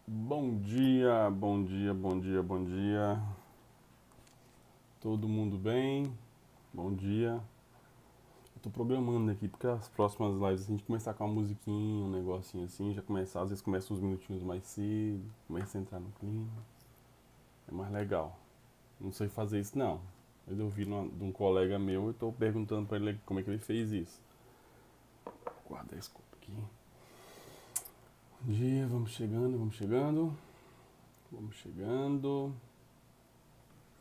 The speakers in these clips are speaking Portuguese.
Bom dia, bom dia, bom dia, bom dia. Todo mundo bem? Bom dia. Eu tô programando aqui porque as próximas lives a gente começar com uma musiquinha, um negocinho assim, já começa, às vezes começa uns minutinhos mais cedo, começa a entrar no clima. É mais legal. Não sei fazer isso não. Mas eu vi de um colega meu e tô perguntando pra ele como é que ele fez isso. Guarda esse copo aqui. Bom dia, vamos chegando, vamos chegando. Vamos chegando.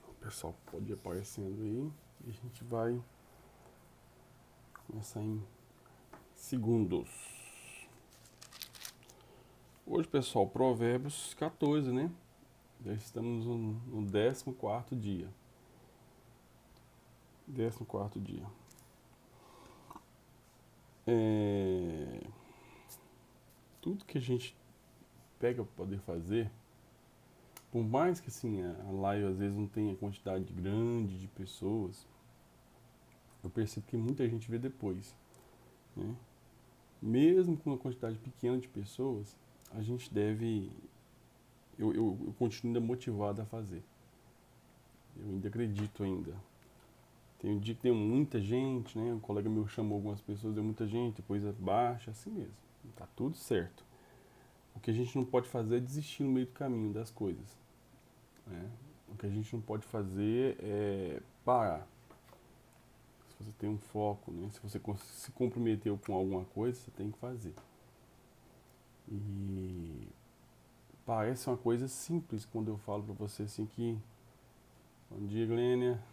O pessoal pode ir aparecendo aí. E a gente vai começar em segundos. Hoje, pessoal, Provérbios 14, né? Já estamos no 14º dia. 14º dia. É... Tudo que a gente pega para poder fazer, por mais que assim, a live às vezes não tenha quantidade grande de pessoas, eu percebo que muita gente vê depois, né? Mesmo com uma quantidade pequena de pessoas, a gente deve. Eu continuo ainda motivado a fazer. Eu ainda acredito ainda. Tem um dia que deu muita gente, né? Um colega meu chamou algumas pessoas, deu muita gente, depois baixa, assim mesmo. Tá tudo certo. O que a gente não pode fazer é desistir no meio do caminho das coisas, né? O que a gente não pode fazer é parar. Se você tem um foco, né? Se você se comprometeu com alguma coisa, você tem que fazer. E parece uma coisa simples quando eu falo pra você assim que... Bom dia, Glênia.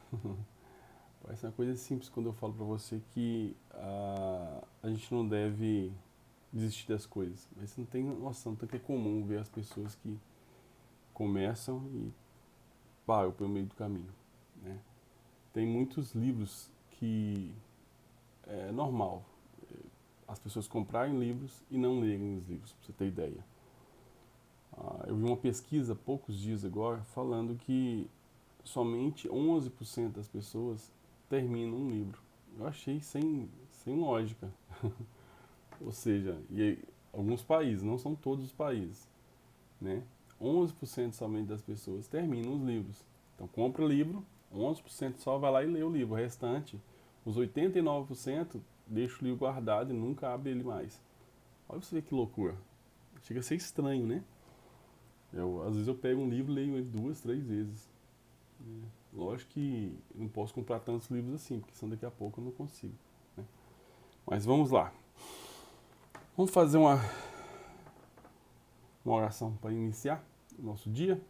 Parece uma coisa simples quando eu falo pra você que a gente não deve desistir das coisas. Mas você não tem noção, tanto que é comum ver as pessoas que começam e param pelo meio do caminho, né? Tem muitos livros que é normal as pessoas comprarem livros e não lerem os livros, pra você ter ideia. Eu vi uma pesquisa há poucos dias agora falando que somente 11% das pessoas terminam um livro. Eu achei sem lógica. Ou seja, alguns países, não são todos os países, né? 11% somente das pessoas terminam os livros. Então compra o livro, 11% só vai lá e lê o livro. O restante, os 89% deixa o livro guardado e nunca abre ele mais. Olha pra você ver que loucura. Chega a ser estranho, né? Às vezes eu pego um livro e leio ele 2, 3 vezes, né? Lógico que eu não posso comprar tantos livros assim, porque senão daqui a pouco eu não consigo, né? Mas vamos lá. Vamos fazer uma oração para iniciar o nosso dia.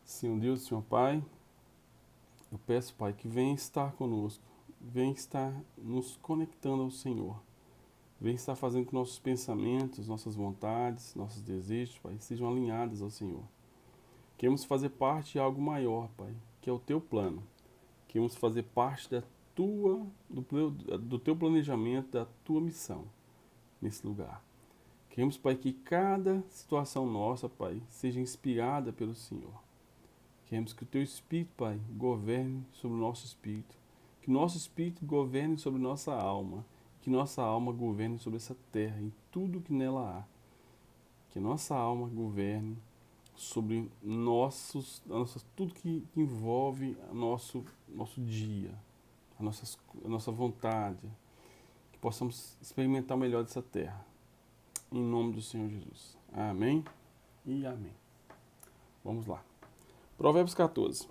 Senhor Deus, Senhor Pai, eu peço, Pai, que venha estar conosco, venha estar nos conectando ao Senhor, venha estar fazendo que nossos pensamentos, nossas vontades, nossos desejos, Pai, sejam alinhados ao Senhor. Queremos fazer parte de algo maior, Pai, que é o Teu plano. Queremos fazer parte do Teu planejamento, da Tua missão nesse lugar. Queremos, Pai, que cada situação nossa, Pai, seja inspirada pelo Senhor. Queremos que o Teu Espírito, Pai, governe sobre o nosso espírito. Que nosso espírito governe sobre nossa alma. Que nossa alma governe sobre essa terra e tudo que nela há. Que nossa alma governe sobre tudo que envolve nosso dia, a nossa vontade. Que possamos experimentar o melhor dessa terra. Em nome do Senhor Jesus. Amém e amém. Vamos lá. Provérbios 14.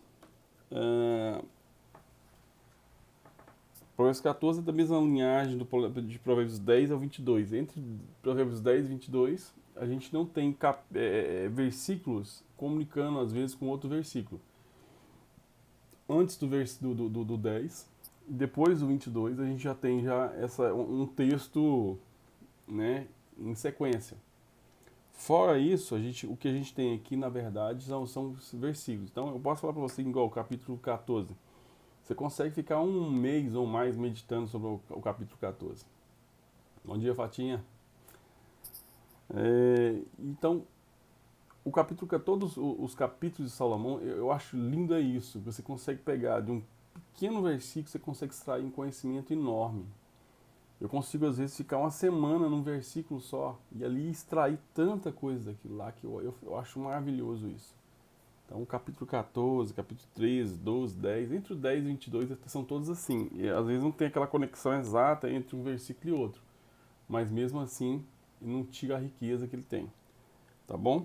Provérbios 14 é da mesma linhagem de Provérbios 10 ao 22. Entre Provérbios 10 e 22, a gente não tem versículos comunicando, às vezes, com outro versículo. Antes do 10 e depois do 22, a gente já tem um texto, né, em sequência. Fora isso, o que a gente tem aqui, na verdade, são versículos. Então, eu posso falar para você, igual o capítulo 14. Você consegue ficar um mês ou mais meditando sobre o capítulo 14. Bom dia, Fatinha. Então, todos os capítulos de Salomão, eu acho lindo é isso. Você consegue pegar de um pequeno versículo, você consegue extrair um conhecimento enorme. Eu consigo, às vezes, ficar uma semana num versículo só e ali extrair tanta coisa daquilo lá que eu acho maravilhoso isso. Então, o capítulo 14, capítulo 13, 12, 10, entre o 10 e o 22 são todos assim. E às vezes não tem aquela conexão exata entre um versículo e outro, mas mesmo assim, não tira a riqueza que ele tem. Tá bom?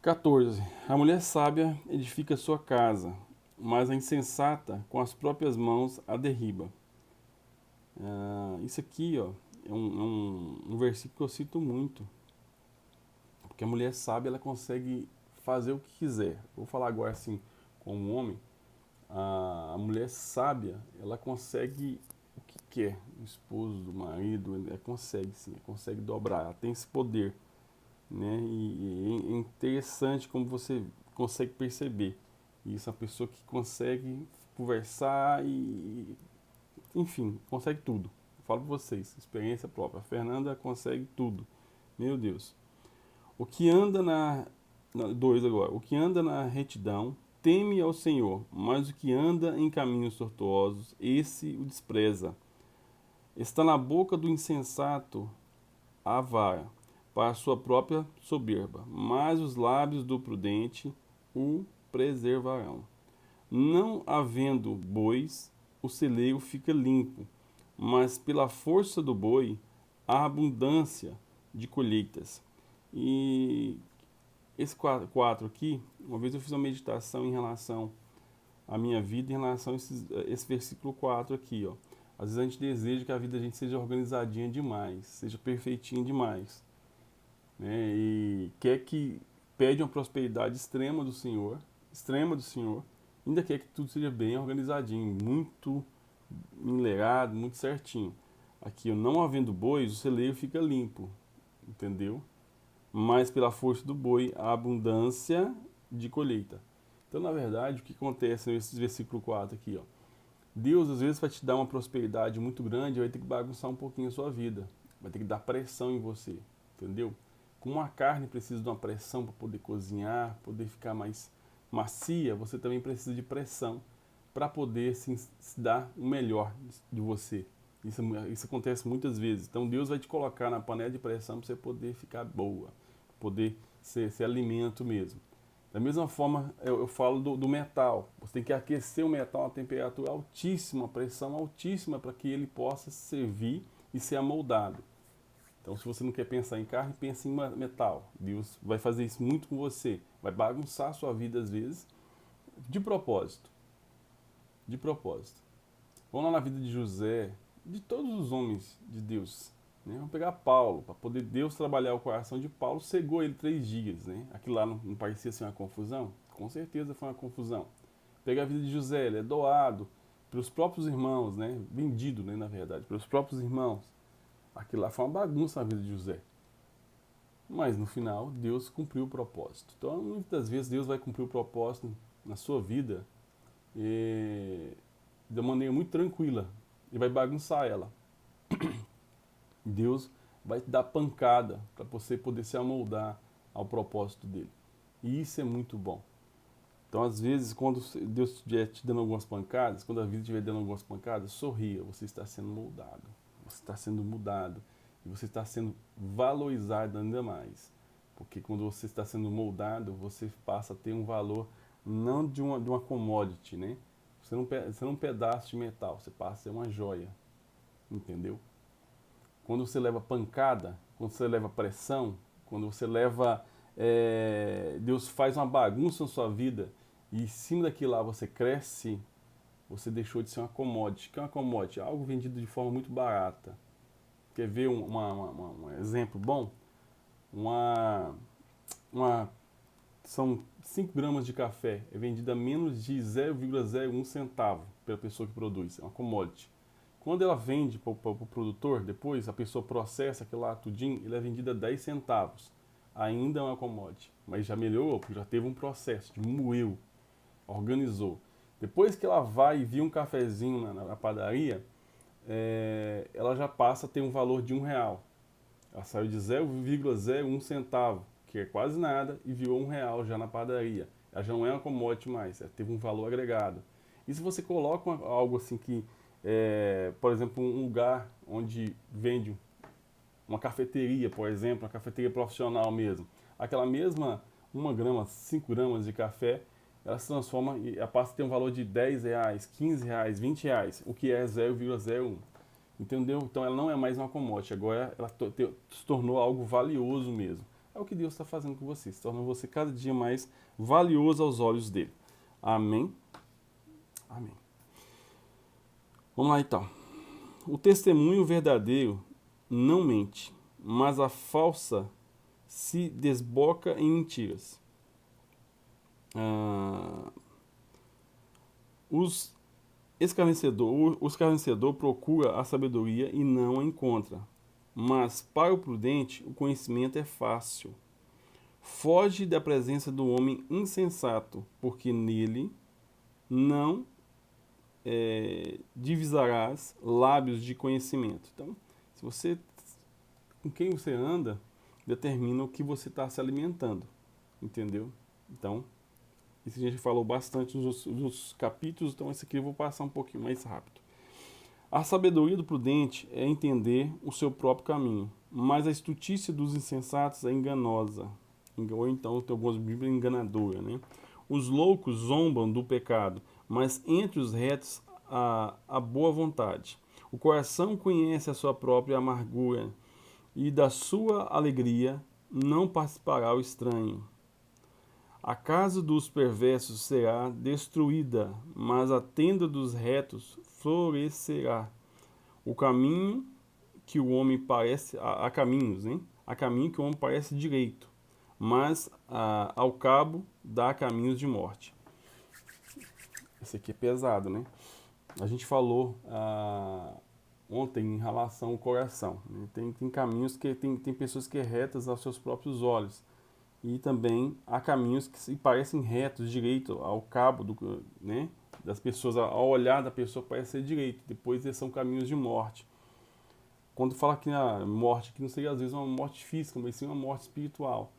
14. A mulher sábia edifica sua casa, mas a insensata com as próprias mãos a derriba. Isso aqui, ó, é um versículo que eu cito muito, porque a mulher sábia ela consegue fazer o que quiser. Vou falar agora assim, como homem, a mulher sábia ela consegue o que quer, o esposo, o marido, ela consegue sim, ela consegue dobrar, ela tem esse poder, né? E é interessante como você consegue perceber isso, a pessoa que consegue conversar e enfim, consegue tudo. Eu falo pra vocês, experiência própria. A Fernanda consegue tudo. Meu Deus. O que anda dois agora. O que anda na retidão teme ao Senhor, mas o que anda em caminhos tortuosos, esse o despreza. Está na boca do insensato a vara, para a sua própria soberba, mas os lábios do prudente o preservarão. Não havendo bois, o celeiro fica limpo, mas pela força do boi há abundância de colheitas. E esse quatro aqui, uma vez eu fiz uma meditação em relação à minha vida, em relação a esse versículo 4 aqui, ó. Às vezes a gente deseja que a vida da gente seja organizadinha demais, seja perfeitinha demais, né? E pede uma prosperidade extrema do Senhor, ainda quer que tudo seja bem organizadinho, muito enleado, muito certinho. Aqui, ó, não havendo bois, o celeiro fica limpo, entendeu? Mas pela força do boi, a abundância de colheita. Então, na verdade, o que acontece nesse versículo 4 aqui, ó? Deus às vezes vai te dar uma prosperidade muito grande, vai ter que bagunçar um pouquinho a sua vida, vai ter que dar pressão em você, entendeu? Como a carne precisa de uma pressão para poder cozinhar, poder ficar mais macia, você também precisa de pressão para poder se dar o melhor de você. Isso acontece muitas vezes. Então Deus vai te colocar na panela de pressão para você poder ficar boa, poder ser alimento mesmo. Da mesma forma, eu falo do metal. Você tem que aquecer o metal a temperatura altíssima, pressão altíssima, para que ele possa servir e ser amoldado. Então, se você não quer pensar em carne, pense em metal. Deus vai fazer isso muito com você. Vai bagunçar a sua vida às vezes, de propósito. De propósito. Vamos lá na vida de José, de todos os homens de Deus. Né? Vamos pegar Paulo, para poder Deus trabalhar o coração de Paulo, cegou ele 3 dias. Né? Aquilo lá não parecia ser uma confusão? Com certeza foi uma confusão. Pegar a vida de José, ele é doado pelos próprios irmãos, né? Vendido, né, na verdade, pelos próprios irmãos. Aquilo lá foi uma bagunça na vida de José. Mas no final, Deus cumpriu o propósito. Então, muitas vezes, Deus vai cumprir o propósito na sua vida de uma maneira muito tranquila e vai bagunçar ela. Deus vai te dar pancada para você poder se amoldar ao propósito dele. E isso é muito bom. Então, às vezes, quando Deus estiver te dando algumas pancadas, quando a vida estiver dando algumas pancadas, sorria, você está sendo moldado, você está sendo mudado e você está sendo valorizado ainda mais. Porque quando você está sendo moldado, você passa a ter um valor não de uma commodity, né? Você não é um pedaço de metal, você passa a ser uma joia, entendeu? Quando você leva pancada, quando você leva pressão, quando você leva. Deus faz uma bagunça na sua vida e em cima daquilo lá você cresce, você deixou de ser uma commodity. O que é uma commodity? Algo vendido de forma muito barata. Quer ver um exemplo bom? Uma, são 5 gramas de café, é vendida a menos de 0,01 centavo pela pessoa que produz, é uma commodity. Quando ela vende para o produtor, depois a pessoa processa aquilo lá tudinho, ele é vendido a 10 centavos. Ainda é uma commodity, mas já melhorou, porque já teve um processo, moeu, organizou. Depois que ela vai e via um cafezinho na padaria, ela já passa a ter um valor de R$ 1. Ela saiu de 0,01 centavo, que é quase nada, e virou R$ 1 já na padaria. Ela já não é uma commodity mais, ela teve um valor agregado. E se você coloca algo assim que por exemplo, um lugar onde vende uma cafeteria, por exemplo, uma cafeteria profissional mesmo. Aquela mesma 1 grama, 5 gramas de café, ela se transforma e ela passa a ter um valor de R$ 10, R$ 15, R$ 20, o que é 0,01. Entendeu? Então ela não é mais uma commodity, agora ela se tornou algo valioso mesmo. É o que Deus está fazendo com você, se torna você cada dia mais valioso aos olhos dele. Amém? Amém. Vamos lá então. O testemunho verdadeiro não mente, mas a falsa se desboca em mentiras. O escarnecedor procura a sabedoria e não a encontra, mas para o prudente o conhecimento é fácil. Foge da presença do homem insensato, porque nele não divisarás lábios de conhecimento. Então, se você, com quem você anda, determina o que você está se alimentando, entendeu? Então, isso a gente falou bastante nos capítulos, então esse aqui eu vou passar um pouquinho mais rápido. A sabedoria do prudente é entender o seu próprio caminho, mas a estutícia dos insensatos é enganosa. Ou então, tem algumas bíblias enganadora, né? Os loucos zombam do pecado, mas entre os retos há boa vontade. O coração conhece a sua própria amargura, e da sua alegria não participará o estranho. A casa dos perversos será destruída, mas a tenda dos retos florescerá. O caminho que o homem parece... Há caminhos, né? Há caminho que o homem parece direito, mas ao cabo dá caminhos de morte. Esse aqui é pesado, né? A gente falou ontem em relação ao coração. Né? Tem caminhos que... Tem pessoas que é retas aos seus próprios olhos. E também há caminhos que se parecem retos, direito, ao cabo né, das pessoas, ao olhar da pessoa parece ser direito, depois eles são caminhos de morte. Quando fala que a morte, que não seria às vezes uma morte física, mas sim uma morte espiritual.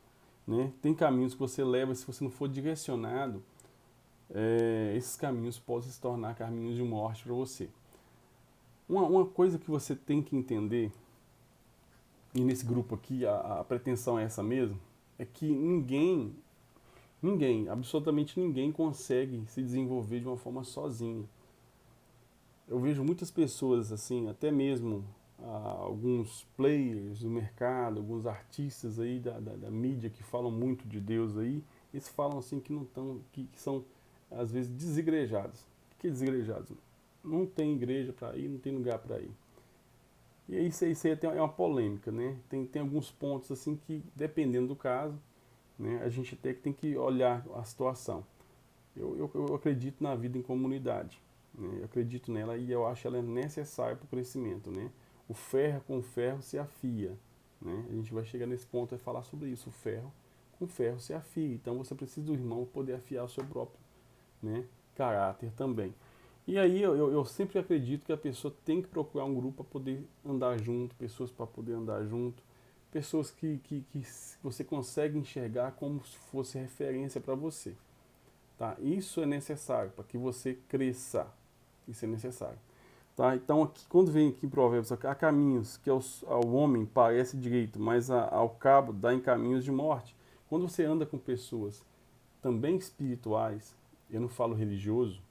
Né? Tem caminhos que você leva, se você não for direcionado, esses caminhos podem se tornar caminhos de morte para você. Uma coisa que você tem que entender, e nesse grupo aqui a pretensão é essa mesmo, é que ninguém, absolutamente ninguém consegue se desenvolver de uma forma sozinho. Eu vejo muitas pessoas assim, até mesmo alguns players do mercado, alguns artistas aí da mídia que falam muito de Deus aí, eles falam assim que não estão, que são às vezes desigrejados. O que é desigrejados? Não tem igreja para ir, não tem lugar para ir. E isso aí é uma polêmica, né? Tem alguns pontos assim que, dependendo do caso, né, a gente até tem que olhar a situação. Eu acredito na vida em comunidade, né? Eu acredito nela e eu acho ela necessária para o crescimento, né? O ferro com ferro se afia, né? A gente vai chegar nesse ponto e falar sobre isso. O ferro com ferro se afia. Então você precisa do irmão para poder afiar o seu próprio, né, caráter também. E aí eu sempre acredito que a pessoa tem que procurar um grupo para poder andar junto, pessoas para poder andar junto, pessoas que você consegue enxergar como se fosse referência para você. Tá? Isso é necessário para que você cresça. Isso é necessário. Tá? Então, aqui, quando vem aqui em Provérbios, há caminhos que ao homem parece direito, mas ao cabo dá em caminhos de morte. Quando você anda com pessoas também espirituais, eu não falo religioso,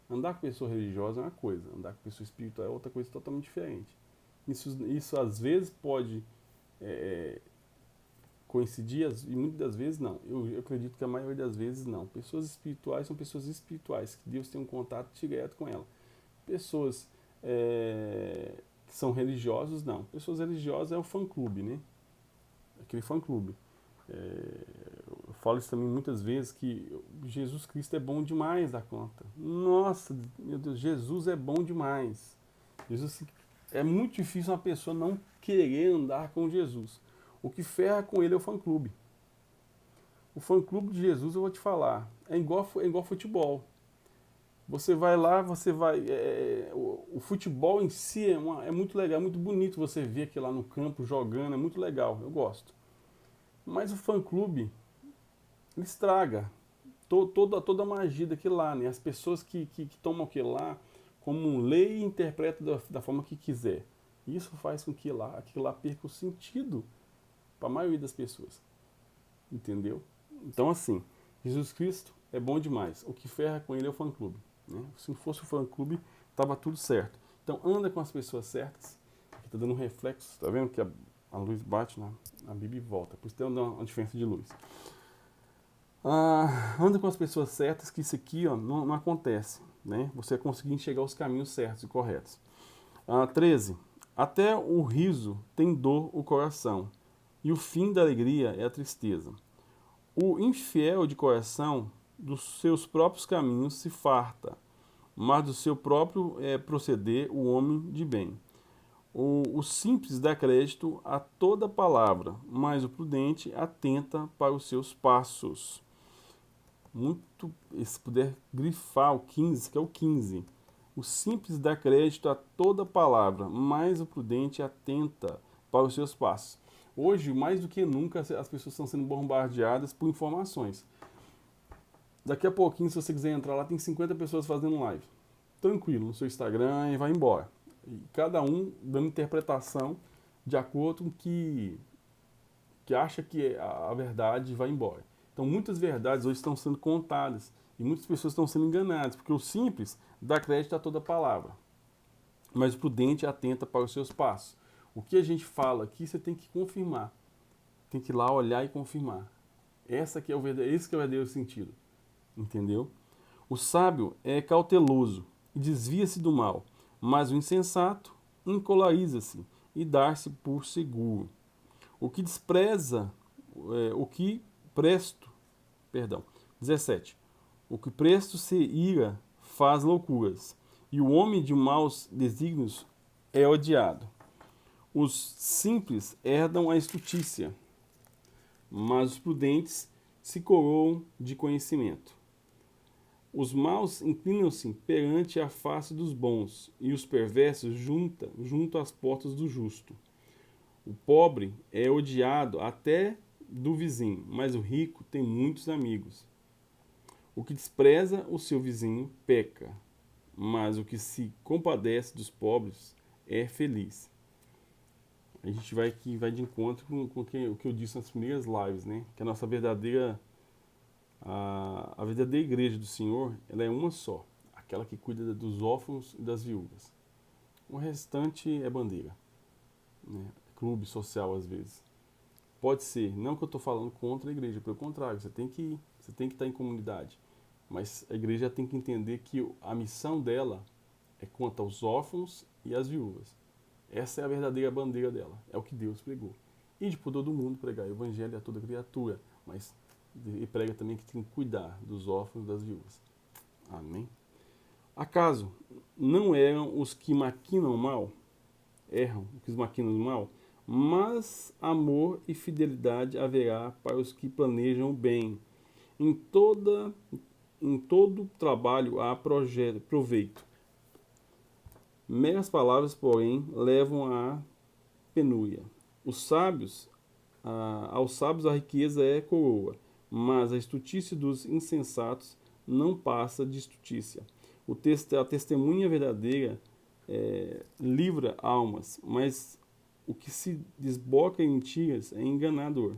andar com pessoa religiosa é uma coisa, andar com pessoa espiritual é outra coisa totalmente diferente. Isso às vezes pode coincidir e muitas das vezes não. Eu acredito que a maioria das vezes não. Pessoas espirituais são pessoas espirituais, que Deus tem um contato direto com ela. Pessoas que são religiosos, não. Pessoas religiosas é o fã-clube, né? Aquele fã-clube. Eu falo isso também muitas vezes, que Jesus Cristo é bom demais da conta. Nossa, meu Deus, Jesus é bom demais. Jesus, é muito difícil uma pessoa não querer andar com Jesus. O que ferra com ele é o fã-clube. O fã-clube de Jesus, eu vou te falar, é igual futebol. Você vai lá, o futebol em si é muito legal, é muito bonito você ver aquilo lá no campo jogando, é muito legal, eu gosto. Mas o fã-clube estraga toda a magia daquilo lá, né? As pessoas que tomam aquilo lá como lê e interpreta da forma que quiser. Isso faz com que aquilo lá perca o sentido para a maioria das pessoas. Entendeu? Então, assim, Jesus Cristo é bom demais. O que ferra com ele é o fã-clube. Né? Se não fosse o fã-clube, estava tudo certo. Então, anda com as pessoas certas. Aqui está dando um reflexo. Tá vendo que a luz bate na Bíblia e volta. Por isso tem uma diferença de luz. Anda com as pessoas certas, que isso aqui não acontece. Né? Você vai conseguir enxergar os caminhos certos e corretos. 13. Até o riso tem dor o coração, e o fim da alegria é a tristeza. O infiel de coração dos seus próprios caminhos se farta, mas do seu próprio proceder o homem de bem. O simples dá crédito a toda palavra, mas o prudente atenta para os seus passos. Muito, se puder grifar o 15, que é o 15. O simples dá crédito a toda palavra, mas o prudente atenta para os seus passos. Hoje, mais do que nunca, as pessoas estão sendo bombardeadas por informações. Daqui a pouquinho, se você quiser entrar lá, tem 50 pessoas fazendo live. Tranquilo, no seu Instagram e vai embora. E cada um dando interpretação de acordo com que acha que é a verdade vai embora. Então, muitas verdades hoje estão sendo contadas e muitas pessoas estão sendo enganadas, porque o simples dá crédito a toda palavra, mas o prudente atenta para os seus passos. O que a gente fala aqui, você tem que confirmar. Tem que ir lá olhar e confirmar. Esse que é o verdadeiro sentido. Entendeu? O sábio é cauteloso e desvia-se do mal, mas o insensato encolariza-se e dá-se por seguro. O que despreza, o que presto, perdão, 17. O que presto se ira faz loucuras, e o homem de maus desígnios é odiado. Os simples herdam a estutícia, mas os prudentes se coroam de conhecimento. Os maus inclinam-se perante a face dos bons, e os perversos junto às portas do justo. O pobre é odiado até do vizinho, mas o rico tem muitos amigos. O que despreza o seu vizinho peca, mas o que se compadece dos pobres é feliz. A gente vai de encontro com o que eu disse nas primeiras lives, né? Que a nossa verdadeira igreja do Senhor, ela é uma só, aquela que cuida dos órfãos e das viúvas. O restante é bandeira, né? Clube social às vezes. Pode ser, não que eu estou falando contra a igreja, pelo contrário, você tem que estar em comunidade. Mas a igreja tem que entender que a missão dela é quanto aos órfãos e às viúvas. Essa é a verdadeira bandeira dela, é o que Deus pregou. E de por todo mundo pregar o evangelho a toda criatura, mas ele prega também que tem que cuidar dos órfãos e das viúvas. Amém? Acaso não eram os que maquinam mal? Erram os que maquinam mal? Mas amor e fidelidade haverá para os que planejam o bem. Em todo trabalho há proveito. Meras palavras, porém, levam à penúria. Aos sábios a riqueza é coroa, mas a estutícia dos insensatos não passa de estutícia. A testemunha verdadeira livra almas, mas o que se desboca em mentiras é enganador.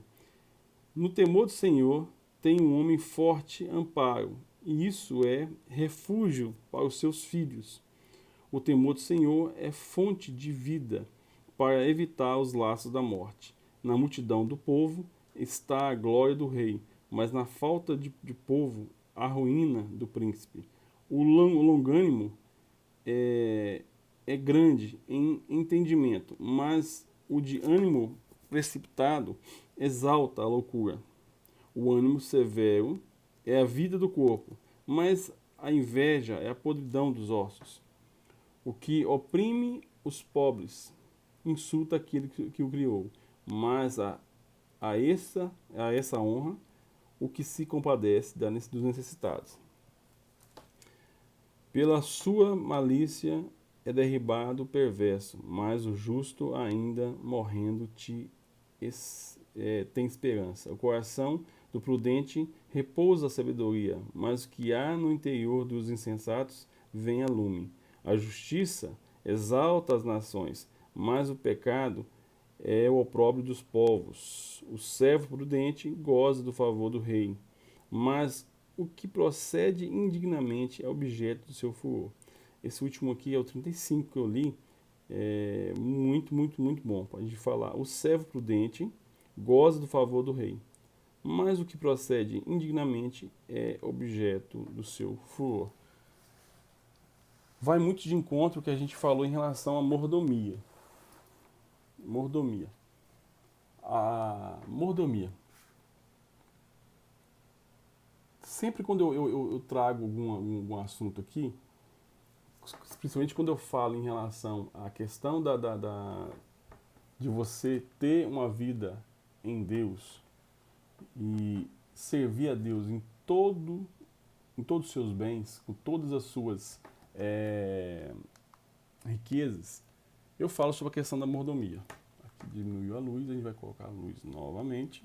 No temor do Senhor tem um homem forte amparo, e isso é refúgio para os seus filhos. O temor do Senhor é fonte de vida para evitar os laços da morte. Na multidão do povo está a glória do rei, mas na falta de povo a ruína do príncipe. O longânimo é grande em entendimento, mas o de ânimo precipitado exalta a loucura. O ânimo severo é a vida do corpo, mas a inveja é a podridão dos ossos. O que oprime os pobres insulta aquele que o criou, mas a essa honra o que se compadece dos necessitados. Pela sua malícia é derribado o perverso, mas o justo ainda morrendo tem esperança. O coração do prudente repousa a sabedoria, mas o que há no interior dos insensatos vem a lume. A justiça exalta as nações, mas o pecado é o opróbrio dos povos. O servo prudente goza do favor do rei, mas o que procede indignamente é objeto do seu furor. Esse último aqui é o 35 que eu li, é muito, muito, muito bom. Pode falar. O servo prudente goza do favor do rei, mas o que procede indignamente é objeto do seu furor. Vai muito de encontro ao que a gente falou em relação à mordomia. Mordomia. A mordomia. Sempre quando eu trago algum assunto aqui, principalmente quando eu falo em relação à questão de você ter uma vida em Deus e servir a Deus em todos os seus bens, com todas as suas riquezas, eu falo sobre a questão da mordomia. Aqui diminuiu a luz, a gente vai colocar a luz novamente.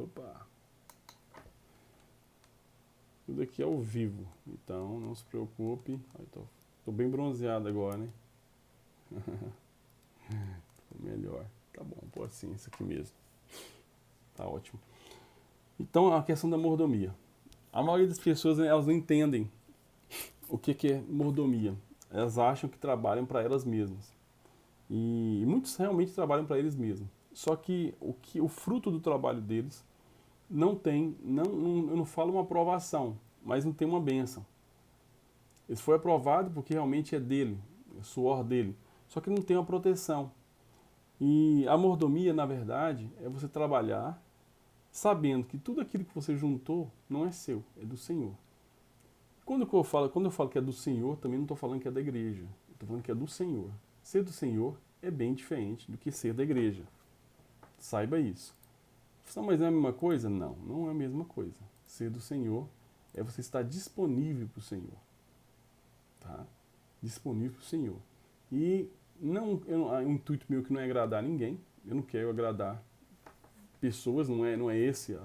Opa! Tudo aqui é ao vivo, então não se preocupe. Tô bem bronzeado agora, né? Melhor. Tá bom, pô, assim, isso aqui mesmo. Tá ótimo. Então, a questão da mordomia. A maioria das pessoas, elas não entendem o que é mordomia. Elas acham que trabalham para elas mesmas. E muitos realmente trabalham para eles mesmos. Só que o fruto do trabalho deles não tem, eu não falo uma aprovação, mas não tem uma bênção. Ele foi aprovado porque realmente é dele, é o suor dele. Só que não tem uma proteção. E a mordomia, na verdade, é você trabalhar sabendo que tudo aquilo que você juntou não é seu, é do Senhor. Quando eu falo que é do Senhor, também não estou falando que é da igreja. Estou falando que é do Senhor. Ser do Senhor é bem diferente do que ser da igreja. Saiba isso. Mas não é a mesma coisa? Não, não é a mesma coisa. Ser do Senhor é você estar disponível para o Senhor. Tá? Disponível para o Senhor. E o intuito meu que não é agradar ninguém. Eu não quero agradar pessoas, não é esse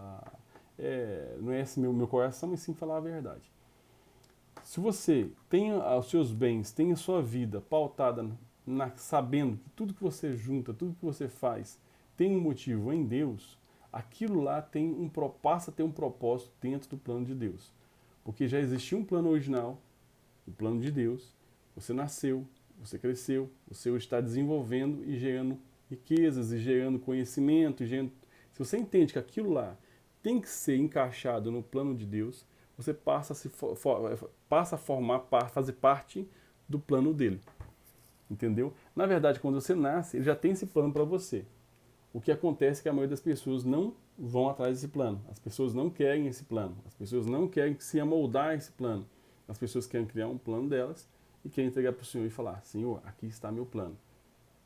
não é esse meu coração, mas sim falar a verdade. Se você tem os seus bens, tem a sua vida pautada sabendo que tudo que você junta, tudo que você faz tem um motivo em Deus, aquilo lá passa a ter um propósito dentro do plano de Deus. Porque já existia um plano original, o plano de Deus, você nasceu, você cresceu, você está desenvolvendo e gerando riquezas, e gerando conhecimento, se você entende que aquilo lá tem que ser encaixado no plano de Deus, você passa a fazer parte do plano dele. Entendeu? Na verdade, quando você nasce, ele já tem esse plano para você. O que acontece é que a maioria das pessoas não vão atrás desse plano. As pessoas não querem esse plano. As pessoas não querem se amoldar a esse plano. As pessoas querem criar um plano delas e querem entregar para o Senhor e falar: Senhor, aqui está meu plano.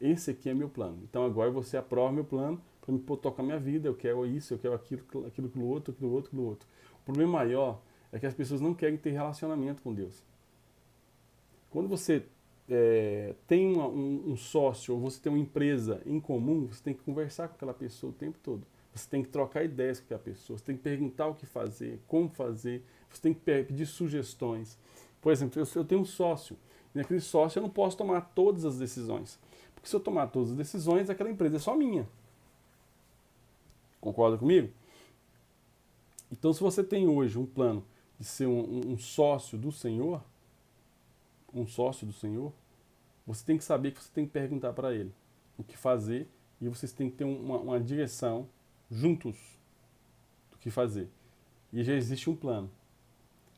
Esse aqui é meu plano. Então agora você aprova meu plano para me tocar minha vida. Eu quero isso, eu quero aquilo, aquilo outro, aquilo outro, aquilo outro. O problema maior é que as pessoas não querem ter relacionamento com Deus. Quando você tem um sócio ou você tem uma empresa em comum, você tem que conversar com aquela pessoa o tempo todo. Você tem que trocar ideias com aquela pessoa, você tem que perguntar o que fazer, como fazer, você tem que pedir sugestões. Por exemplo, eu tenho um sócio, e naquele sócio eu não posso tomar todas as decisões. Porque se eu tomar todas as decisões, aquela empresa é só minha. Concorda comigo? Então, se você tem hoje um plano de ser um sócio do Senhor, você tem que saber que você tem que perguntar para ele o que fazer e vocês têm que ter uma direção juntos do que fazer. E já existe um plano.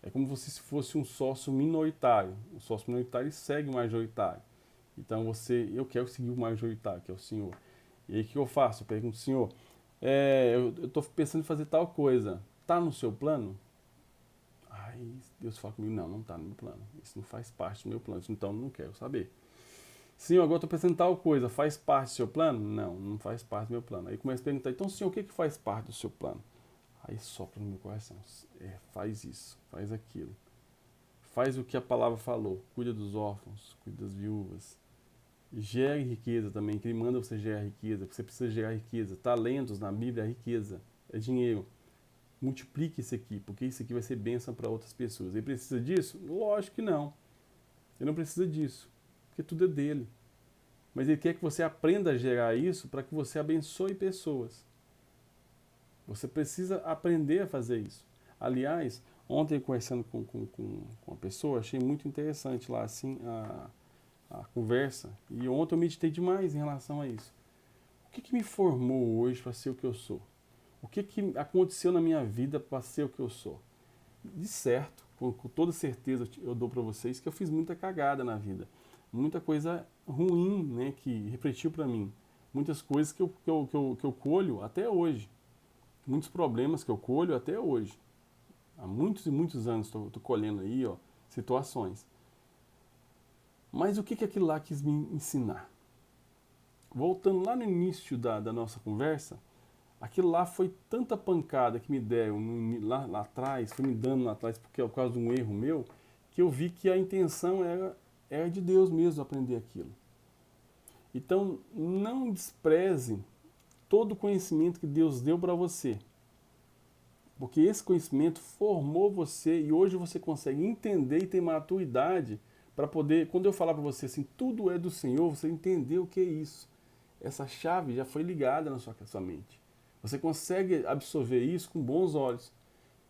É como se fosse um sócio minoritário. O sócio minoritário segue o majoritário. Então eu quero seguir o majoritário, que é o senhor. E aí o que eu faço? Eu pergunto, senhor, eu estou pensando em fazer tal coisa. Está no seu plano? Aí Deus fala comigo, não está no meu plano. Isso não faz parte do meu plano, então eu não quero saber. Senhor, agora estou pensando em tal coisa, faz parte do seu plano? Não, não faz parte do meu plano. Aí começa a perguntar, então senhor, o que faz parte do seu plano? Aí sopra no meu coração, faz isso, faz aquilo. Faz o que a palavra falou, cuida dos órfãos, cuida das viúvas. Gere riqueza também, que ele manda você gerar riqueza, porque você precisa gerar riqueza. Talentos na Bíblia é riqueza, é dinheiro. multiplique isso aqui, porque isso aqui vai ser bênção para outras pessoas. Ele precisa disso? Lógico que não. Ele não precisa disso, porque tudo é dele. Mas ele quer que você aprenda a gerar isso para que você abençoe pessoas. Você precisa aprender a fazer isso. Aliás, ontem conversando com uma pessoa, achei muito interessante lá assim a conversa. E ontem eu meditei demais em relação a isso. O que me formou hoje para ser o que eu sou? O que aconteceu na minha vida para ser o que eu sou? De certo, com toda certeza eu dou para vocês que eu fiz muita cagada na vida. Muita coisa ruim, né, que refletiu para mim. Muitas coisas que eu colho até hoje. Muitos problemas que eu colho até hoje. Há muitos e muitos anos estou colhendo aí, ó, situações. Mas o que aquilo lá quis me ensinar? Voltando lá no início da nossa conversa, aquilo lá foi tanta pancada que me deram lá atrás, foi me dando lá atrás por causa de um erro meu, que eu vi que a intenção era de Deus mesmo aprender aquilo. Então, não despreze todo o conhecimento que Deus deu para você. Porque esse conhecimento formou você e hoje você consegue entender e ter maturidade para poder, quando eu falar para você assim, tudo é do Senhor, você entender o que é isso. Essa chave já foi ligada na sua mente. Você consegue absorver isso com bons olhos.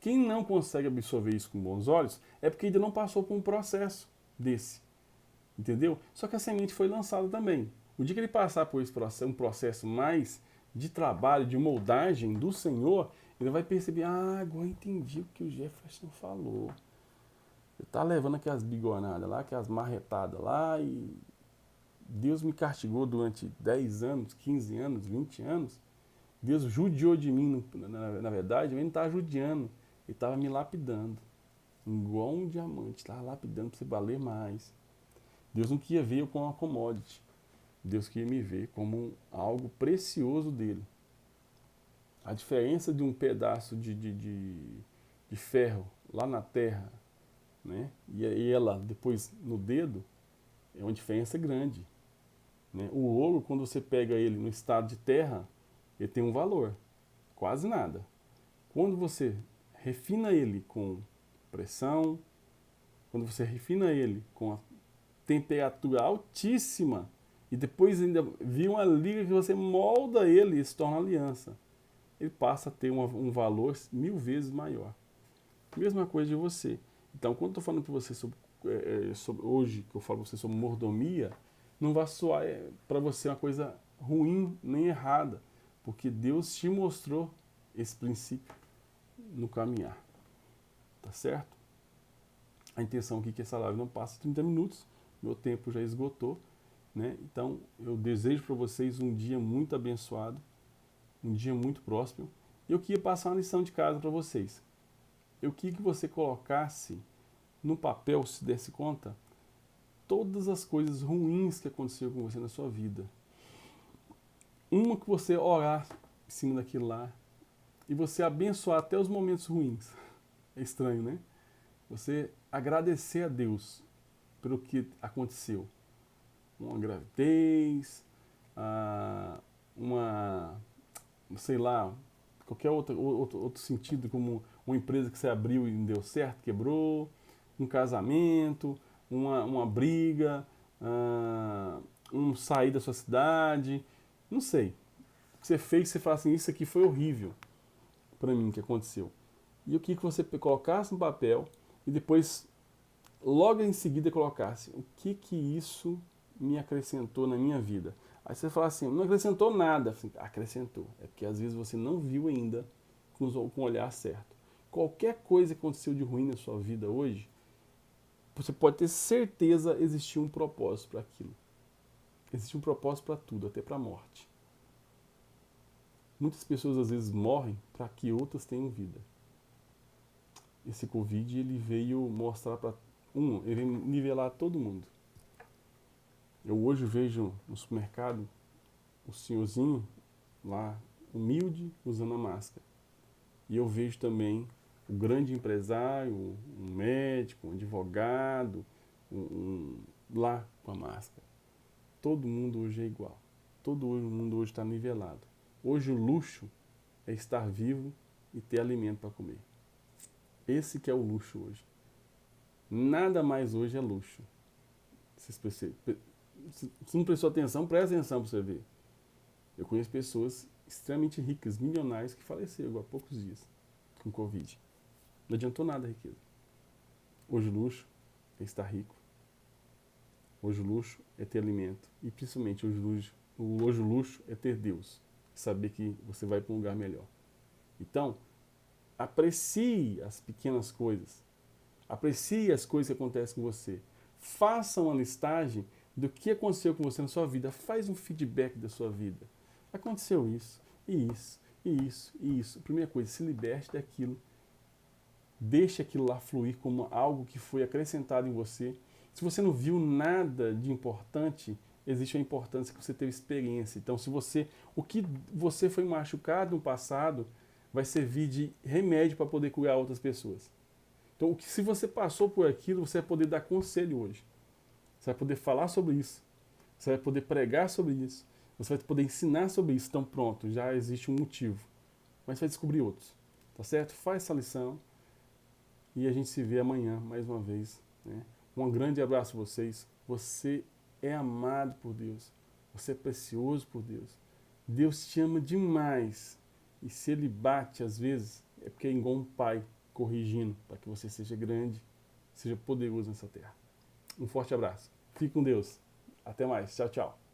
Quem não consegue absorver isso com bons olhos é porque ainda não passou por um processo desse. Entendeu? Só que a semente foi lançada também. O dia que ele passar por esse processo, um processo mais de trabalho, de moldagem do Senhor, ele vai perceber, agora eu entendi o que o Jefferson falou. Ele tá levando aquelas bigonadas lá, aquelas marretadas lá, e Deus me castigou durante 10 anos, 15 anos, 20 anos. Deus judiou de mim, na verdade, ele não estava judiando, ele estava me lapidando. Igual um diamante, estava lapidando para você valer mais. Deus não queria ver eu como uma commodity. Deus queria me ver como algo precioso dele. A diferença de um pedaço de ferro lá na terra, né, e ela depois no dedo, é uma diferença grande. Né? O ouro, quando você pega ele no estado de terra, ele tem um valor, quase nada. Quando você refina ele com pressão, quando você refina ele com a temperatura altíssima, e depois ainda vira uma liga que você molda ele e se torna aliança, ele passa a ter um valor 1000 vezes maior. Mesma coisa de você. Então, quando eu estou falando para você sobre hoje, que eu falo para você sobre mordomia, não vai soar para você uma coisa ruim nem errada, porque Deus te mostrou esse princípio no caminhar. Tá certo? A intenção aqui é que essa live não passe 30 minutos, meu tempo já esgotou, né? Então, eu desejo para vocês um dia muito abençoado, um dia muito próspero. E eu queria passar uma lição de casa para vocês. Eu queria que você colocasse no papel, se desse conta, todas as coisas ruins que aconteceram com você na sua vida. Uma que você orar em cima daquilo lá e você abençoar até os momentos ruins. É estranho, né? Você agradecer a Deus pelo que aconteceu. Uma gravidez, sei lá, qualquer outro sentido, como uma empresa que você abriu e não deu certo, quebrou, um casamento, uma briga, um sair da sua cidade, não sei. O que você fez, você fala assim, isso aqui foi horrível para mim que aconteceu. E o que você colocasse no papel e depois, logo em seguida, colocasse o que isso me acrescentou na minha vida. Aí você fala assim, não acrescentou nada. Assim, acrescentou. É porque às vezes você não viu ainda com o olhar certo. Qualquer coisa que aconteceu de ruim na sua vida hoje, você pode ter certeza existir um propósito para aquilo. Existe um propósito para tudo, até para a morte. Muitas pessoas às vezes morrem para que outras tenham vida. Esse Covid ele veio mostrar ele veio nivelar todo mundo. Eu hoje vejo no supermercado o senhorzinho lá, humilde, usando a máscara. E eu vejo também o grande empresário, um médico, um advogado, lá com a máscara. Todo mundo hoje é igual. Todo mundo hoje está nivelado. Hoje o luxo é estar vivo e ter alimento para comer. Esse que é o luxo hoje. Nada mais hoje é luxo. Se não prestou atenção, presta atenção para você ver. Eu conheço pessoas extremamente ricas, milionárias, que faleceram há poucos dias com Covid. Não adiantou nada a riqueza. Hoje o luxo é estar rico. Hoje o luxo é ter alimento. E principalmente hoje o luxo é ter Deus. Saber que você vai para um lugar melhor. Então, aprecie as pequenas coisas. Aprecie as coisas que acontecem com você. Faça uma listagem do que aconteceu com você na sua vida. Faz um feedback da sua vida. Aconteceu isso, e isso, e isso, e isso. Primeira coisa, se liberte daquilo. Deixe aquilo lá fluir como algo que foi acrescentado em você. Se você não viu nada de importante, existe a importância que você teve experiência. Então, o que você foi machucado no passado vai servir de remédio para poder curar outras pessoas. Então, se você passou por aquilo, você vai poder dar conselho hoje. Você vai poder falar sobre isso. Você vai poder pregar sobre isso. Você vai poder ensinar sobre isso. Então, pronto, já existe um motivo. Mas você vai descobrir outros. Tá certo? Faz essa lição. E a gente se vê amanhã, mais uma vez. Né? Um grande abraço a vocês. Você é amado por Deus. Você é precioso por Deus. Deus te ama demais. E se Ele bate às vezes, é porque é igual um pai corrigindo para que você seja grande, seja poderoso nessa terra. Um forte abraço. Fique com Deus. Até mais. Tchau, tchau.